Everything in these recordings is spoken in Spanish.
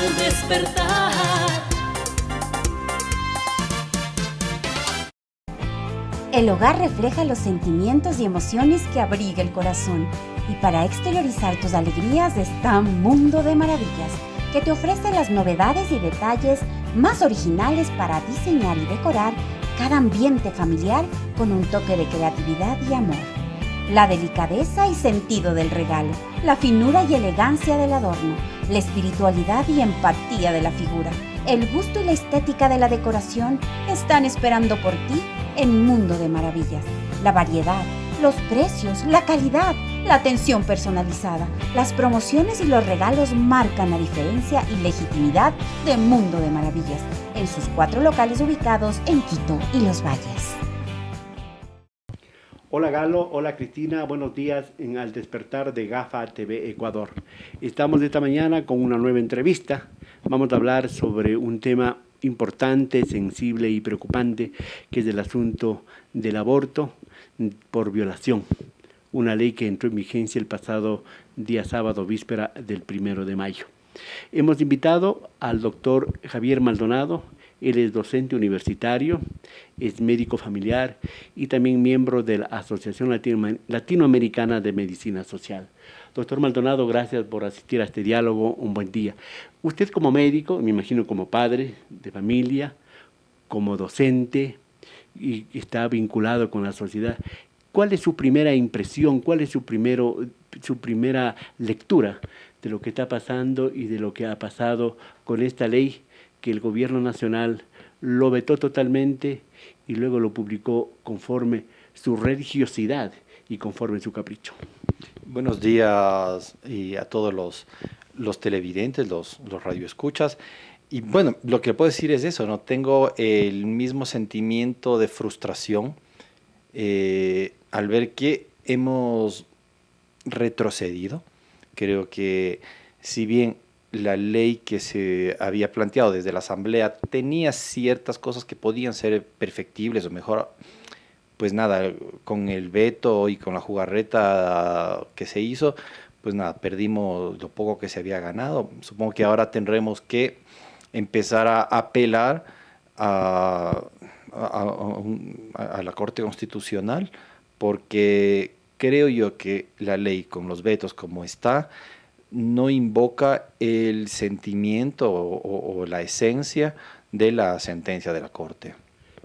al despertar. El hogar refleja los sentimientos y emociones que abriga el corazón. Y para exteriorizar tus alegrías está Mundo de Maravillas, que te ofrece las novedades y detalles más originales para diseñar y decorar cada ambiente familiar con un toque de creatividad y amor. La delicadeza y sentido del regalo, la finura y elegancia del adorno, la espiritualidad y empatía de la figura, el gusto y la estética de la decoración están esperando por ti en Mundo de Maravillas. La variedad, los precios, la calidad, la atención personalizada, las promociones y los regalos marcan la diferencia y legitimidad de Mundo de Maravillas, en sus 4 locales ubicados en Quito y Los Valles. Hola Galo, hola Cristina, buenos días en Al Despertar de GAFA TV Ecuador. Estamos esta mañana con una nueva entrevista. Vamos a hablar sobre un tema importante, sensible y preocupante, que es el asunto del aborto por violación. Una ley que entró en vigencia el pasado día sábado, víspera del 1 de mayo. Hemos invitado al doctor Javier Maldonado. Él es docente universitario, es médico familiar y también miembro de la Asociación Latinoamericana de Medicina Social. Doctor Maldonado, gracias por asistir a este diálogo. Un buen día. Usted como médico, me imagino como padre de familia, como docente y está vinculado con la sociedad. ¿Cuál es su primera impresión? ¿Cuál es su primera lectura de lo que está pasando y de lo que ha pasado con esta ley que el gobierno nacional lo vetó totalmente y luego lo publicó conforme su religiosidad y conforme su capricho? Buenos días y a todos los televidentes, los radioescuchas. Y bueno, lo que puedo decir es eso, ¿no? Tengo el mismo sentimiento de frustración al ver que hemos retrocedido. Creo que si bien la ley que se había planteado desde la Asamblea tenía ciertas cosas que podían ser perfectibles o mejor, pues nada, con el veto y con la jugarreta que se hizo, pues nada, perdimos lo poco que se había ganado. Supongo que ahora tendremos que empezar a apelar a la Corte Constitucional, porque creo yo que la ley con los vetos como está no invoca el sentimiento o la esencia de la sentencia de la Corte.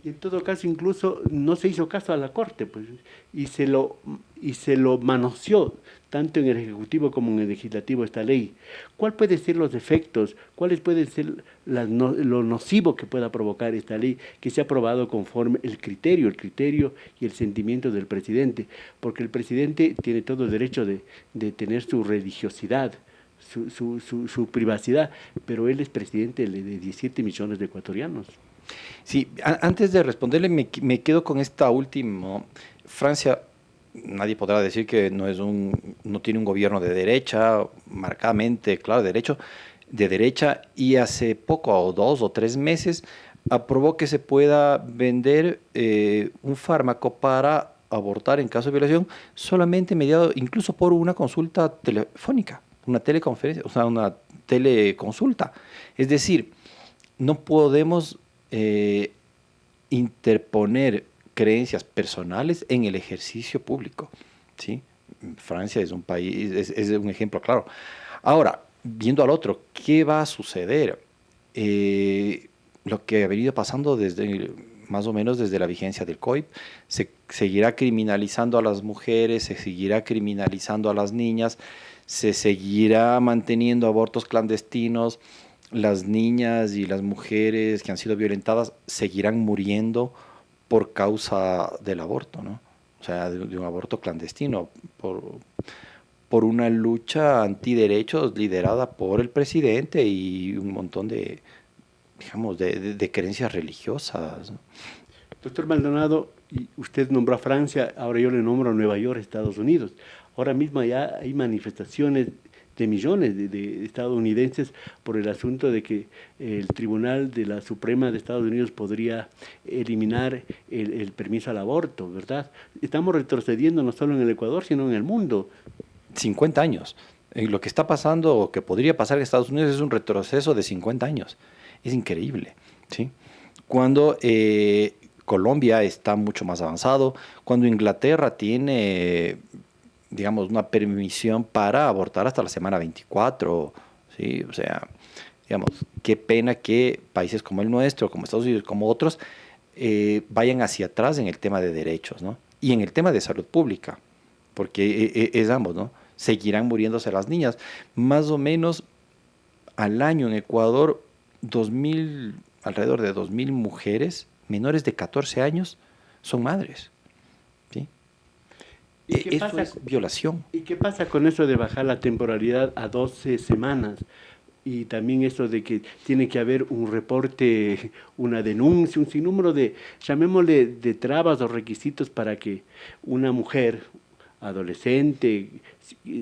Y en todo caso, incluso no se hizo caso a la Corte, pues, y se lo manoseó tanto en el Ejecutivo como en el Legislativo esta ley. ¿Cuál pueden ser los efectos? ¿Cuáles pueden ser lo nocivo que pueda provocar esta ley que se ha aprobado conforme el criterio y el sentimiento del presidente? Porque el presidente tiene todo el derecho de tener su religiosidad, su privacidad, pero él es presidente de 17 millones de ecuatorianos. Sí, antes de responderle, me quedo con esta última. Francia, nadie podrá decir que no tiene un gobierno de derecha, marcadamente, claro, de derecha, y hace poco, o 2 o 3 meses, aprobó que se pueda vender un fármaco para abortar en caso de violación, solamente mediado incluso por una consulta telefónica, una teleconferencia, o sea, una teleconsulta. Es decir, no podemos interponer creencias personales en el ejercicio público, ¿sí? Francia es un país, es un ejemplo claro. Ahora, viendo al otro, ¿qué va a suceder? Lo que ha venido pasando más o menos desde la vigencia del COIP, se seguirá criminalizando a las mujeres, se seguirá criminalizando a las niñas, se seguirá manteniendo abortos clandestinos. Las niñas y las mujeres que han sido violentadas seguirán muriendo por causa del aborto, ¿no? O sea, de un aborto clandestino, por una lucha antiderechos liderada por el presidente y un montón de, digamos, de creencias religiosas, ¿no? Doctor Maldonado, usted nombró a Francia, ahora yo le nombro a Nueva York, Estados Unidos. Ahora mismo ya hay manifestaciones de millones de estadounidenses por el asunto de que el Tribunal de la Suprema de Estados Unidos podría eliminar el permiso al aborto, ¿verdad? Estamos retrocediendo no solo en el Ecuador, sino en el mundo. 50 años. Lo que está pasando o que podría pasar en Estados Unidos es un retroceso de 50 años. Es increíble, ¿sí? Cuando Colombia está mucho más avanzado, cuando Inglaterra tiene, digamos, una permisión para abortar hasta la semana 24, ¿sí? O sea, digamos, qué pena que países como el nuestro, como Estados Unidos, como otros, vayan hacia atrás en el tema de derechos, ¿no? Y en el tema de salud pública, porque es ambos, ¿no? Seguirán muriéndose las niñas. Más o menos al año en Ecuador, alrededor de 2.000 mujeres menores de 14 años son madres, ¿sí? ¿Y qué Eso pasa es violación. ¿Y qué pasa con eso de bajar la temporalidad a 12 semanas? Y también eso de que tiene que haber un reporte, una denuncia, un sinnúmero de, llamémosle, de trabas o requisitos para que una mujer adolescente,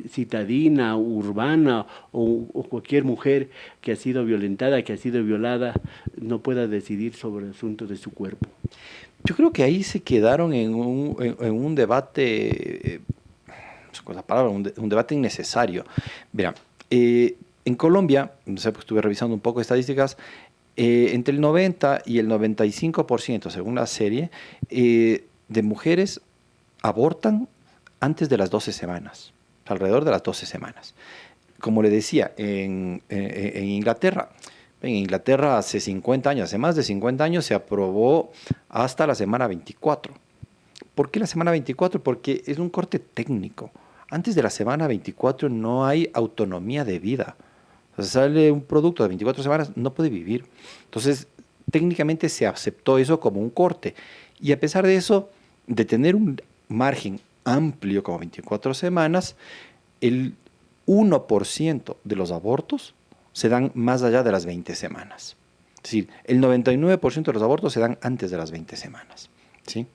citadina, urbana o cualquier mujer que ha sido violentada, que ha sido violada, no pueda decidir sobre el asunto de su cuerpo. Yo creo que ahí se quedaron en un debate, la palabra, un debate innecesario. Mira, en Colombia, no sé, pues estuve revisando un poco estadísticas, entre el 90 y el 95%, según la serie, de mujeres abortan antes de las 12 semanas, alrededor de las 12 semanas. Como le decía, en Inglaterra, hace 50 años, hace más de 50 años, se aprobó hasta la semana 24. ¿Por qué la semana 24? Porque es un corte técnico. Antes de la semana 24 no hay autonomía de vida. O sea, sale un producto de 24 semanas, no puede vivir. Entonces, técnicamente se aceptó eso como un corte. Y a pesar de eso, de tener un margen amplio como 24 semanas, el 1% de los abortos se dan más allá de las 20 semanas. Es decir, el 99% de los abortos se dan antes de las 20 semanas, ¿sí?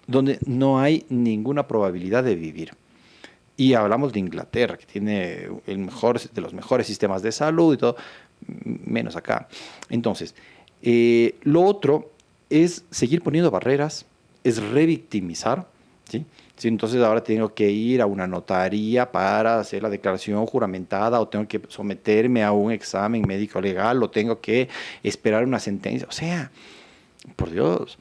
Donde no hay ninguna probabilidad de vivir. Y hablamos de Inglaterra, que tiene el mejor de los mejores sistemas de salud y todo, menos acá. Entonces, lo otro es seguir poniendo barreras, es revictimizar, ¿sí? Sí, entonces ahora tengo que ir a una notaría para hacer la declaración juramentada, o tengo que someterme a un examen médico legal, o tengo que esperar una sentencia. O sea, por Dios,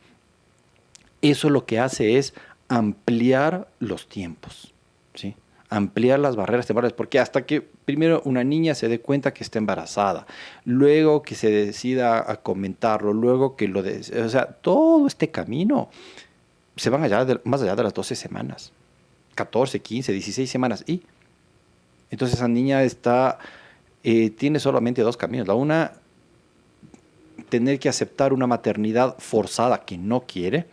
eso lo que hace es ampliar los tiempos, ¿sí? Ampliar las barreras temporales, porque hasta que primero una niña se dé cuenta que está embarazada, luego que se decida a comentarlo, luego que o sea, todo este camino se van más allá de las 12 semanas, 14, 15, 16 semanas. Y entonces esa niña tiene solamente dos caminos. La una, tener que aceptar una maternidad forzada que no quiere,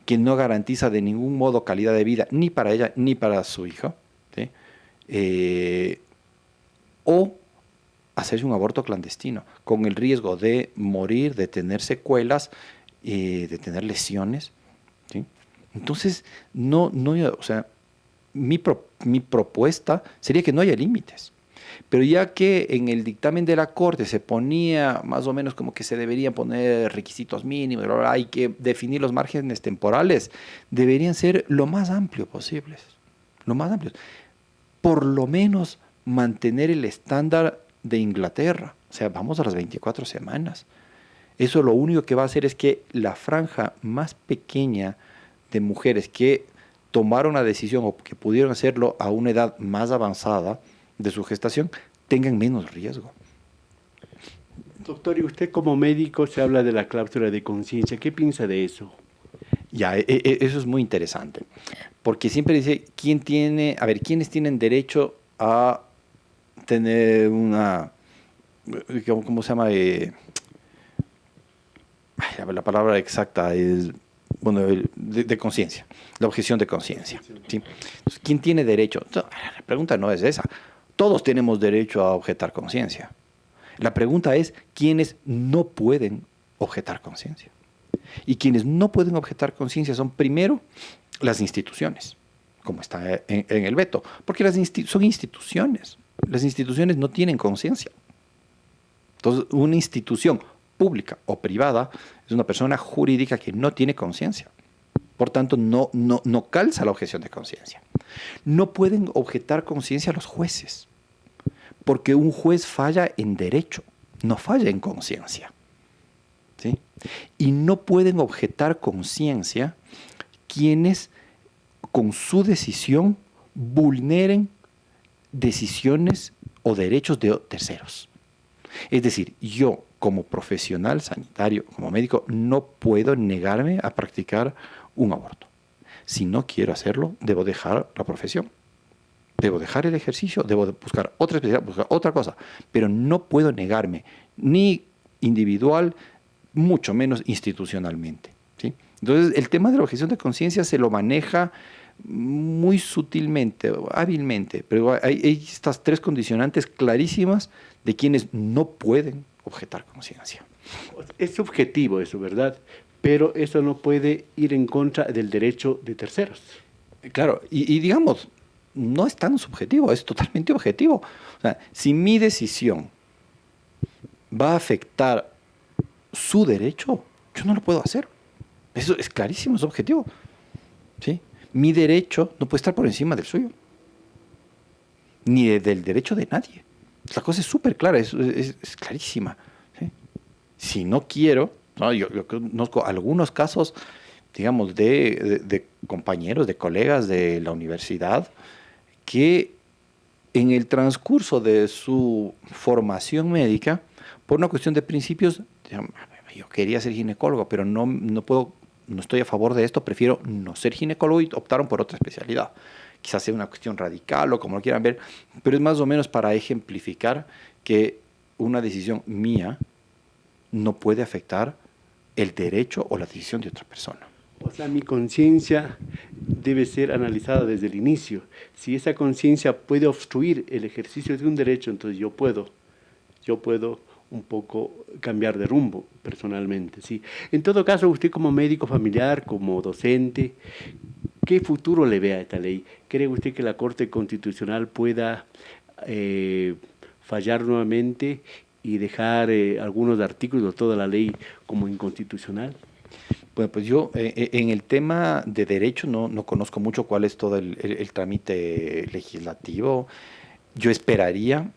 que no garantiza de ningún modo calidad de vida, ni para ella ni para su hijo, ¿sí? O hacerse un aborto clandestino, con el riesgo de morir, de tener secuelas, de tener lesiones, ¿sí? Entonces, o sea, mi propuesta sería que no haya límites. Pero ya que en el dictamen de la Corte se ponía más o menos como que se deberían poner requisitos mínimos, hay que definir los márgenes temporales, deberían ser lo más amplios posibles, lo más amplios. Por lo menos mantener el estándar de Inglaterra, o sea, vamos a las 24 semanas. Eso lo único que va a hacer es que la franja más pequeña de mujeres que tomaron la decisión o que pudieron hacerlo a una edad más avanzada de su gestación tengan menos riesgo. Doctor, y usted como médico se habla de la cláusula de conciencia. ¿Qué piensa de eso? Ya, eso es muy interesante, porque siempre dice, ¿quiénes tienen derecho a tener una, ¿cómo se llama? La palabra exacta es, bueno, de conciencia, la objeción de conciencia, ¿sí? Entonces, ¿quién tiene derecho? La pregunta no es esa. Todos tenemos derecho a objetar conciencia. La pregunta es, ¿quiénes no pueden objetar conciencia? Y quienes no pueden objetar conciencia son, primero, las instituciones, como está en el veto, porque son instituciones. Las instituciones no tienen conciencia. Entonces, una institución pública o privada es una persona jurídica que no tiene conciencia. Por tanto, no calza la objeción de conciencia. No pueden objetar conciencia los jueces. porque un juez falla en derecho, no falla en conciencia. ¿Sí? Y no pueden objetar conciencia quienes con su decisión vulneren decisiones o derechos de terceros. Es decir, yo como profesional sanitario, como médico, no puedo negarme a practicar un aborto. Si no quiero hacerlo, debo dejar la profesión. Debo dejar el ejercicio, debo buscar otra especialidad, buscar otra cosa. Pero no puedo negarme, ni individual, mucho menos institucionalmente. ¿Sí? Entonces, el tema de la objeción de conciencia se lo maneja muy sutilmente, hábilmente, pero hay estas tres condicionantes clarísimas de quienes no pueden objetar conciencia. Es subjetivo eso, ¿verdad? Pero eso no puede ir en contra del derecho de terceros. Claro, y digamos, no es tan subjetivo, es totalmente objetivo. O sea, si mi decisión va a afectar su derecho, yo no lo puedo hacer. Eso es clarísimo, es objetivo. ¿Sí? Mi derecho no puede estar por encima del suyo, ni del derecho de nadie. La cosa es súper clara, es clarísima. ¿Sí? Si no quiero, ¿no? Yo conozco algunos casos, digamos, de compañeros, de colegas de la universidad, que en el transcurso de su formación médica, por una cuestión de principios, yo quería ser ginecólogo, pero no puedo, no estoy a favor de esto, prefiero no ser ginecólogo, y optaron por otra especialidad. Quizás sea una cuestión radical o como lo quieran ver, pero es más o menos para ejemplificar que una decisión mía no puede afectar el derecho o la decisión de otra persona. O sea, mi conciencia debe ser analizada desde el inicio. Si esa conciencia puede obstruir el ejercicio de un derecho, entonces yo puedo un poco cambiar de rumbo personalmente, ¿sí? En todo caso, usted como médico familiar, como docente, ¿qué futuro le ve a esta ley? ¿Cree usted que la Corte Constitucional pueda fallar nuevamente y dejar algunos artículos de toda la ley como inconstitucional? Bueno, pues yo en el tema de derecho no conozco mucho cuál es todo el trámite legislativo. Yo esperaría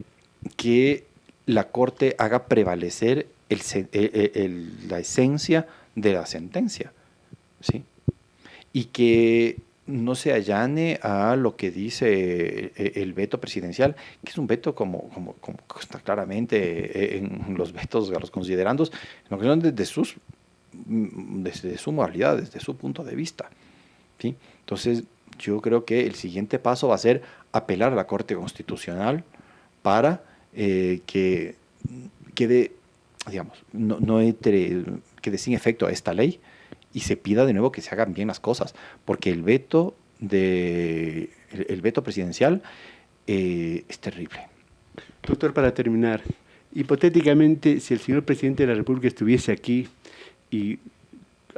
que la Corte haga prevalecer la esencia de la sentencia, ¿sí? Y que no se allane a lo que dice el veto presidencial, que es un veto como está claramente en los vetos, a los considerandos, desde su moralidad, desde su punto de vista, ¿sí? Entonces, yo creo que el siguiente paso va a ser apelar a la Corte Constitucional para que quede, digamos, quede sin efecto a esta ley y se pida de nuevo que se hagan bien las cosas, porque el veto presidencial es terrible. Doctor, para terminar, hipotéticamente, si el señor presidente de la República estuviese aquí y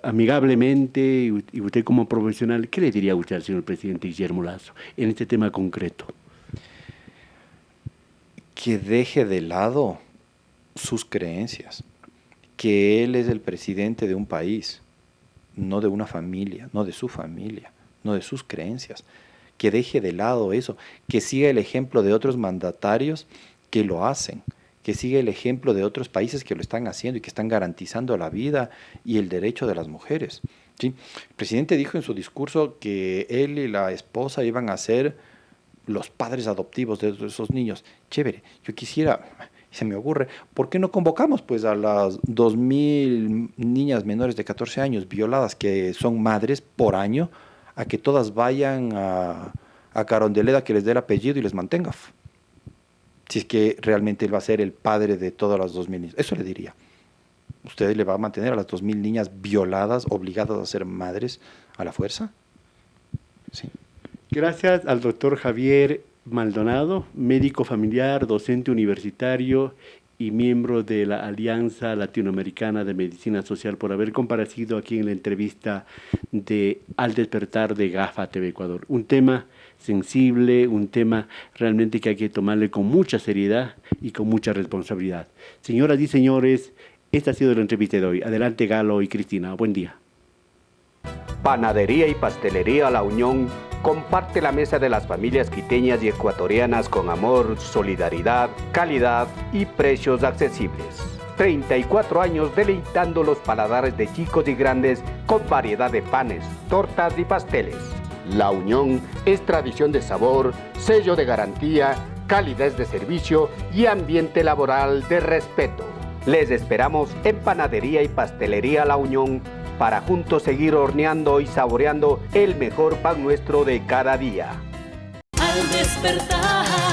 amigablemente, y usted como profesional, ¿qué le diría usted al señor presidente Guillermo Lasso en este tema concreto? Que deje de lado sus creencias, que él es el presidente de un país, no de una familia, no de su familia, no de sus creencias, que deje de lado eso, que siga el ejemplo de otros mandatarios que lo hacen, que siga el ejemplo de otros países que lo están haciendo y que están garantizando la vida y el derecho de las mujeres. ¿Sí? El presidente dijo en su discurso que él y la esposa iban a ser los padres adoptivos de esos niños. Chévere, yo quisiera, se me ocurre, ¿por qué no convocamos pues a las 2.000 niñas menores de 14 años violadas que son madres por año, a que todas vayan a Carondelet que les dé el apellido y les mantenga? Si es que realmente él va a ser el padre de todas las 2.000 niñas. Eso le diría. ¿Usted le va a mantener a las 2.000 niñas violadas, obligadas a ser madres a la fuerza? Sí. Gracias al doctor Javier Maldonado, médico familiar, docente universitario y miembro de la Alianza Latinoamericana de Medicina Social, por haber comparecido aquí en la entrevista de Al Despertar de GAFA TV Ecuador. Un tema sensible, un tema realmente que hay que tomarle con mucha seriedad y con mucha responsabilidad. Señoras y señores, esta ha sido la entrevista de hoy. Adelante, Galo y Cristina. Buen día. Panadería y Pastelería La Unión comparte la mesa de las familias quiteñas y ecuatorianas con amor, solidaridad, calidad y precios accesibles. 34 años deleitando los paladares de chicos y grandes con variedad de panes, tortas y pasteles. La Unión es tradición de sabor, sello de garantía, calidez de servicio y ambiente laboral de respeto. Les esperamos en Panadería y Pastelería La Unión para juntos seguir horneando y saboreando el mejor pan nuestro de cada día. Al despertar.